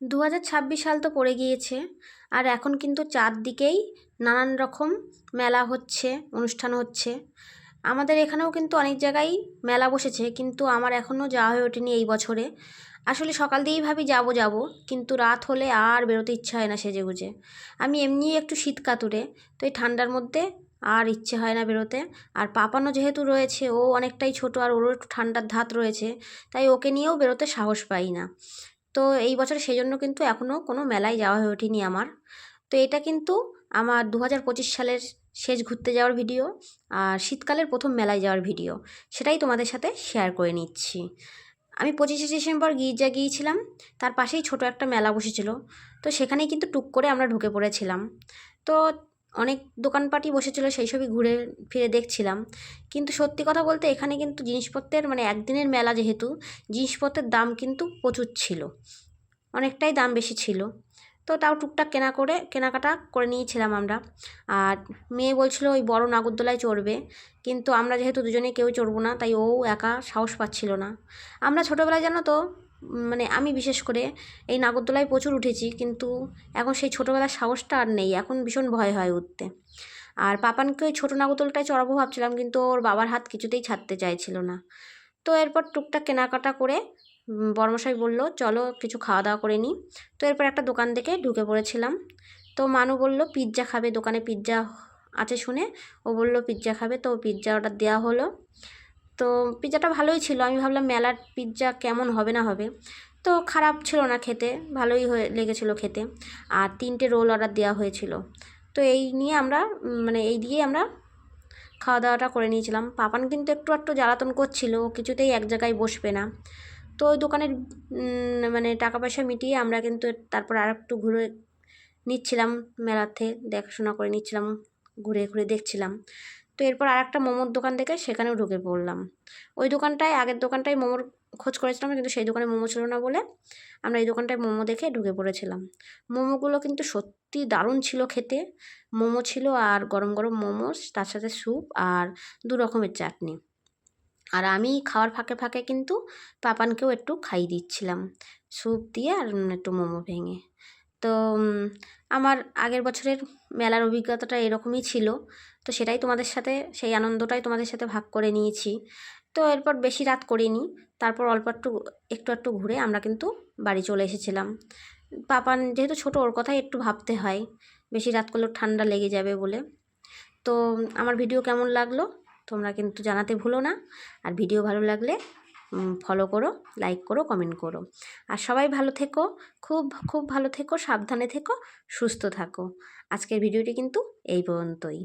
2026 সাল তো পড়ে গিয়েছে, আর এখন কিন্তু চারদিকেই নানান রকম মেলা হচ্ছে, অনুষ্ঠান হচ্ছে। আমাদের এখানেও কিন্তু অনেক জায়গায় মেলা বসেছে, কিন্তু আমার এখনও যাওয়া হয়ে ওঠেনি এই বছরে। আসলে সকাল দিয়েই ভাবি যাব যাব, কিন্তু রাত হলে আর বেরোতে ইচ্ছা হয় না সেজেগুজে। আমি এমনিই একটু শীত কাতুরে, তো এই ঠান্ডার মধ্যে আর ইচ্ছে হয় না বেরোতে। আর পাপানো যেহেতু রয়েছে, ও অনেকটাই ছোট, আর ওরও একটু ঠান্ডার ধাত রয়েছে, তাই ওকে নিয়েও বেরোতে সাহস পাই না। তো এই বছর সেজন্য কিন্তু এখনও কোনো মেলায় যাওয়া হয়ে ওঠেনি আমার। তো এটা কিন্তু আমার 2025 সালের শেষ ঘুরতে যাওয়ার ভিডিও, আর শীতকালের প্রথম মেলায় যাওয়ার ভিডিও, সেটাই তোমাদের সাথে শেয়ার করে নিচ্ছি। আমি 25শে ডিসেম্বর গির্জা গিয়েছিলাম, তার পাশেই ছোট একটা মেলা বসেছিল, তো সেখানেই কিন্তু টুক করে আমরা ঢুকে পড়েছিলাম। তো অনেক দোকানপাটই বসেছিল, সেই সবই ঘুরে ফিরে দেখছিলাম। কিন্তু সত্যি কথা বলতে এখানে কিন্তু জিনিসপত্রের মানে একদিনের মেলা যেহেতু, জিনিসপত্রের দাম কিন্তু প্রচুর ছিল, অনেকটাই দাম বেশি ছিল। তো তাও টুকটাক কেনাকাটা করে নিয়েছিলাম আমরা। আর মেয়ে বলছিল ওই বড় নাগরদোলায় চড়বে, কিন্তু আমরা যেহেতু দুজনে কেউ চড়বো না, তাই ও একা সাহস পাচ্ছিল না। আমরা ছোটোবেলায় জানো তো, মানে আমি বিশেষ করে এই নাগরদোলায় প্রচুর উঠেছি, কিন্তু এখন সেই ছোটোবেলার সাহসটা আর নেই, এখন ভীষণ ভয় হয় উঠতে। আর পাপানকে ওই ছোটো নাগরদোলটায় চড়াবো ভাবছিলাম, কিন্তু ওর বাবার হাত কিছুতেই ছাড়তে চাইছিল না। তো এরপর টুকটাক কেনাকাটা করে বড়মশাই বলল চলো কিছু খাওয়া দাওয়া করে নিই। তো এরপর একটা দোকান থেকে ঢুকে পড়েছিলাম। তো মানু বলল পিৎজা খাবে, দোকানে পিৎজা আছে শুনে ও বলল পিৎজা খাবে, তো পিৎজা অর্ডার দেওয়া হলো। তো পিৎজাটা ভালোই ছিল, আমি ভাবলাম মেলার পিৎজা কেমন হবে না হবে, তো খারাপ ছিল না খেতে, ভালোই লেগেছিলো খেতে। আর 3টে রোল অর্ডার দেওয়া হয়েছিল। তো এই নিয়ে আমরা মানে এই দিয়েই আমরা খাওয়া দাওয়াটা করে নিয়েছিলাম। পাপান কিন্তু একটু একটু জ্বালাতন করছিল, কিছুতেই এক জায়গায় বসবে না। তো ওই দোকানের মানে টাকা পয়সা মিটিয়ে আমরা কিন্তু তারপর আর একটু ঘুরে নিচ্ছিলাম, মেলাতে দেখাশোনা করে নিচ্ছিলাম, ঘুরে ঘুরে দেখছিলাম। তো এরপর আর একটা মোমোর দোকান দেখে সেখানেও ঢুকে পড়লাম। ওই দোকানটায় আগের দোকানটায় মোমোর খোঁজ করেছিলাম, কিন্তু সেই দোকানে মোমো ছিল না বলে আমরা এই দোকানটায় মোমো দেখে ঢুকে পড়েছিলাম। মোমোগুলো কিন্তু সত্যি দারুণ ছিল খেতে। মোমো ছিল আর গরম গরম মোমো, তার সাথে স্যুপ আর 2 রকমের চাটনি। আর আমি খাওয়ার ফাঁকে ফাঁকে কিন্তু পাপানকেও একটু খাইয়ে দিচ্ছিলাম, স্যুপ দিয়ে আর একটু মোমো ভেঙে। তো আমার আগের বছরের মেলার অভিজ্ঞতাটা এরকমই ছিল, তো সেটাই তোমাদের সাথে, সেই আনন্দটাই তোমাদের সাথে ভাগ করে নিয়েছি। তো এরপর বেশি রাত করিনি, তারপর অল্প একটু একটু ঘুরে আমরা কিন্তু বাড়ি চলে এসেছিলাম। পাপান যেহেতু ছোটো, ওর কথাই একটু ভাবতে হয়, বেশি রাত করলেও ঠান্ডা লেগে যাবে বলে। তো আমার ভিডিও কেমন লাগলো তোমরা কিন্তু জানাতে ভুলো না। আর ভিডিও ভালো লাগলে ফলো করো, লাইক করো, কমেন্ট করো। আর সবাই ভালো থেকো, খুব খুব ভালো থেকো, সাবধানে থেকো, সুস্থ থাকো। আজকের ভিডিওটি কিন্তু এই পর্যন্তই।